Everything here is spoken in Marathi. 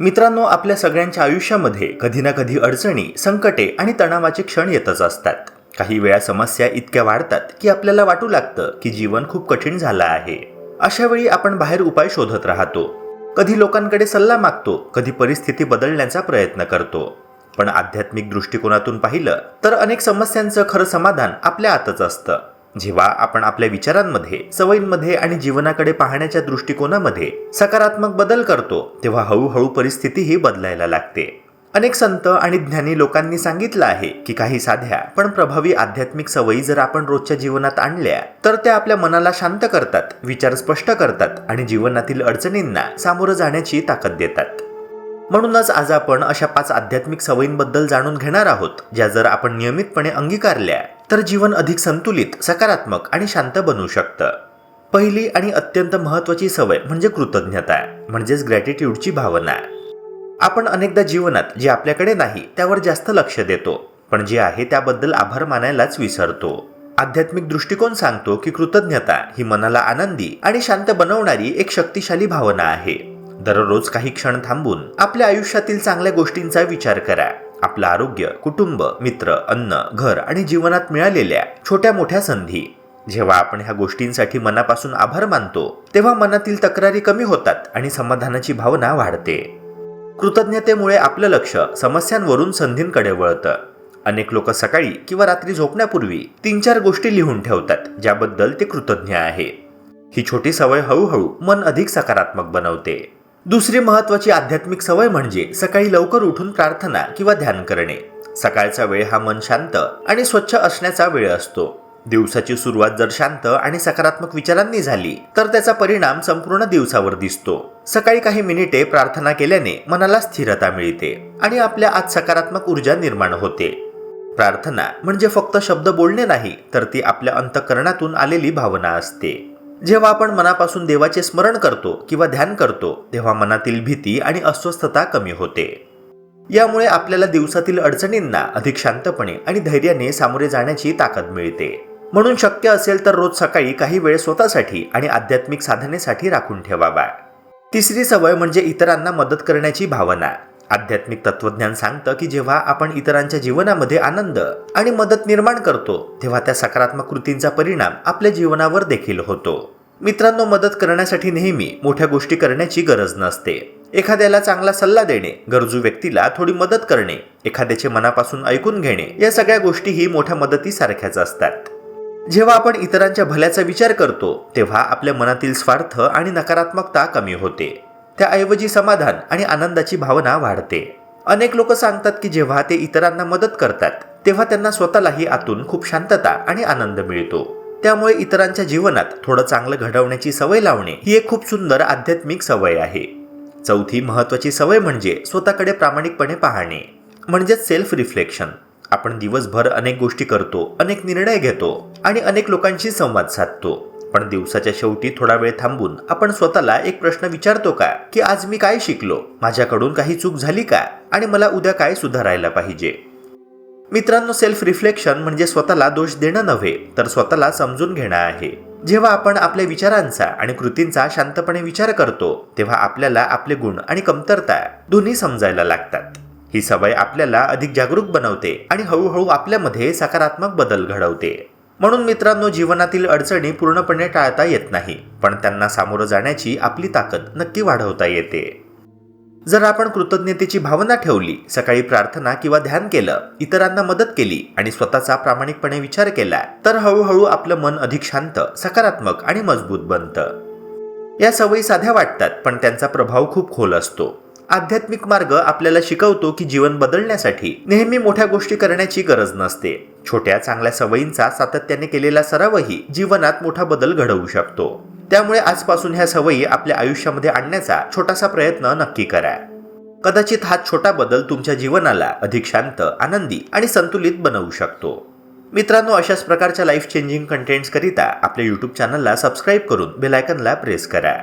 मित्रांनो, आपल्या सगळ्यांच्या आयुष्यामध्ये कधी ना कधी अडचणी, संकटे आणि तणावाचे क्षण येतच असतात. काही वेळा समस्या इतक्या वाढतात की आपल्याला वाटू लागतं की जीवन खूप कठीण झालं आहे. अशा वेळी आपण बाहेर उपाय शोधत राहतो. कधी लोकांकडे सल्ला मागतो, कधी परिस्थिती बदलण्याचा प्रयत्न करतो. पण आध्यात्मिक दृष्टिकोनातून पाहिलं तर अनेक समस्यांचं खरं समाधान आपल्या आतच असतं. जेव्हा आपण आपल्या विचारांमध्ये, सवयींमध्ये आणि जीवनाकडे पाहण्याच्या दृष्टिकोनामध्ये सकारात्मक बदल करतो, तेव्हा हळूहळू परिस्थितीही बदलायला लागते. अनेक संत आणि ज्ञानी लोकांनी सांगितलं आहे की काही साध्या पण प्रभावी आध्यात्मिक सवयी जर आपण रोजच्या जीवनात आणल्या तर त्या आपल्या मनाला शांत करतात, विचार स्पष्ट करतात आणि जीवनातील अडचणींना सामोरं जाण्याची ताकद देतात. म्हणूनच आज आपण अशा 5 आध्यात्मिक सवयींबद्दल जाणून घेणार आहोत, ज्या जर आपण नियमितपणे अंगीकारल्या तर जीवन अधिक संतुलित, सकारात्मक आणि शांत बनू शकतं. पहिली आणि अत्यंत महत्त्वाची सवय म्हणजे कृतज्ञता, म्हणजेच ग्रॅटिट्यूडची भावना. आपण अनेकदा जीवनात जे आपल्याकडे नाही त्यावर जास्त लक्ष देतो, पण जे आहे त्याबद्दल आभार मानायलाच विसरतो. आध्यात्मिक दृष्टिकोन सांगतो की कृतज्ञता ही मनाला आनंदी आणि शांत बनवणारी एक शक्तिशाली भावना आहे. दररोज काही क्षण थांबून आपल्या आयुष्यातील चांगल्या गोष्टींचा विचार करा. आपलं आरोग्य, कुटुंब, मित्र, अन्न, घर आणि जीवनात मिळालेल्या छोट्या मोठ्या संधी. जेव्हा आपण ह्या गोष्टींसाठी मनापासून आभार मानतो तेव्हा मनातील तक्रारी कमी होतात आणि समाधानाची भावना वाढते. कृतज्ञतेमुळे आपलं लक्ष समस्यांवरून संधींकडे वळतं. अनेक लोक सकाळी किंवा रात्री झोपण्यापूर्वी 3-4 गोष्टी लिहून ठेवतात ज्याबद्दल ते कृतज्ञ आहे. ही छोटी सवय हळूहळू मन अधिक सकारात्मक बनवते. दुसरी महत्त्वाची आध्यात्मिक सवय म्हणजे सकाळी लवकर उठून प्रार्थना किंवा ध्यान करणे. सकाळचा वेळ हा मन शांत आणि स्वच्छ असण्याचा वेळ असतो. दिवसाची सुरुवात जर शांत आणि सकारात्मक विचारांनी झाली तर त्याचा परिणाम संपूर्ण दिवसावर दिसतो. सकाळी काही मिनिटे प्रार्थना केल्याने मनाला स्थिरता मिळते आणि आपल्या आत सकारात्मक ऊर्जा निर्माण होते. प्रार्थना म्हणजे फक्त शब्द बोलणे नाही, तर ती आपल्या अंतःकरणातून आलेली भावना असते. जेव्हा आपण मनापासून देवाचे स्मरण करतो किंवा ध्यान करतो तेव्हा मनातील भीती आणि अस्वस्थता कमी होते. यामुळे आपल्याला दिवसातील अडचणींना अधिक शांतपणे आणि धैर्याने सामोरे जाण्याची ताकद मिळते. म्हणून शक्य असेल तर रोज सकाळी काही वेळ स्वतःसाठी आणि आध्यात्मिक साधनेसाठी राखून ठेवावा. तिसरी सवय म्हणजे इतरांना मदत करण्याची भावना. आध्यात्मिक तत्वज्ञान सांगतं की जेव्हा आपण इतरांच्या जीवनामध्ये आनंद आणि मदत निर्माण करतो तेव्हा त्या सकारात्मक कृतींचा परिणाम आपल्या जीवनावर देखील होतो. मित्रांनो, मदत करण्यासाठी नेहमी मोठ्या गोष्टी करण्याची गरज नसते. एखाद्याला चांगला सल्ला देणे, गरजू व्यक्तीला थोडी मदत करणे, एखाद्याचे मनापासून ऐकून घेणे, या सगळ्या गोष्टीही मोठ्या मदतीसारख्याच असतात. जेव्हा आपण इतरांच्या भल्याचा विचार करतो तेव्हा आपल्या मनातील स्वार्थ आणि नकारात्मकता कमी होते. त्याऐवजी समाधान आणि आनंदाची भावना वाढते. अनेक लोक सांगतात की जेव्हा ते इतरांना मदत करतात तेव्हा त्यांना स्वतःलाही आतून खूप शांतता आणि आनंद मिळतो. त्यामुळे इतरांच्या जीवनात थोडं चांगलं घडवण्याची सवय लावणे ही एक खूप सुंदर आध्यात्मिक सवय आहे. चौथी महत्त्वाची सवय म्हणजे स्वतःकडे प्रामाणिकपणे पाहणे, म्हणजेच सेल्फ रिफ्लेक्शन. आपण दिवसभर अनेक गोष्टी करतो, अनेक निर्णय घेतो आणि अनेक लोकांशी संवाद साधतो, पण दिवसाच्या शेवटी थोडा वेळ थांबून आपण स्वतःला एक प्रश्न विचारतो का की आज मी काय शिकलो, माझ्याकडून काही चूक झाली का आणि मला उद्या काय सुधारायला पाहिजे. मित्रांनो, सेल्फ रिफ्लेक्शन म्हणजे स्वतःला दोष देणं नव्हे तर स्वतःला समजून घेणं आहे. जेव्हा आपण आपल्या विचारांचा आणि कृतींचा शांतपणे विचार करतो तेव्हा आपल्याला आपले गुण आणि कमतरता दोन्ही समजायला लागतात. ही सवय आपल्याला अधिक जागरूक बनवते आणि हळूहळू आपल्यामध्ये सकारात्मक बदल घडवते. म्हणून मित्रांनो, जीवनातील अडचणी पूर्णपणे टाळता येत नाही, पण त्यांना सामोरं जाण्याची आपली ताकद नक्की वाढवता येते. जर आपण कृतज्ञतेची भावना ठेवली, सकाळी प्रार्थना किंवा ध्यान केलं, इतरांना मदत केली आणि स्वतःचा प्रामाणिकपणे विचार केला तर हळूहळू आपलं मन अधिक शांत, सकारात्मक आणि मजबूत बनतं. या सवयी साध्या वाटतात, पण त्यांचा प्रभाव खूप खोल असतो. आध्यात्मिक मार्ग आपल्याला शिकवतो की जीवन बदलण्यासाठी नेहमी मोठ्या गोष्टी करण्याची गरज नसते. छोट्या चांगल्या सवयींचा सातत्याने केलेला सरावही जीवनात मोठा बदल घडवू शकतो. त्यामुळे आजपासून ह्या सवयी आपल्या आयुष्यामध्ये आणण्याचा छोटासा प्रयत्न नक्की करा. कदाचित हा छोटा बदल तुमच्या जीवनाला अधिक शांत, आनंदी आणि संतुलित बनवू शकतो. मित्रांनो, अशाच प्रकारच्या लाईफ चेंजिंग कंटेंट्स करिता आपल्या YouTube चॅनलला सबस्क्राईब करून बेल आयकॉनला प्रेस करा.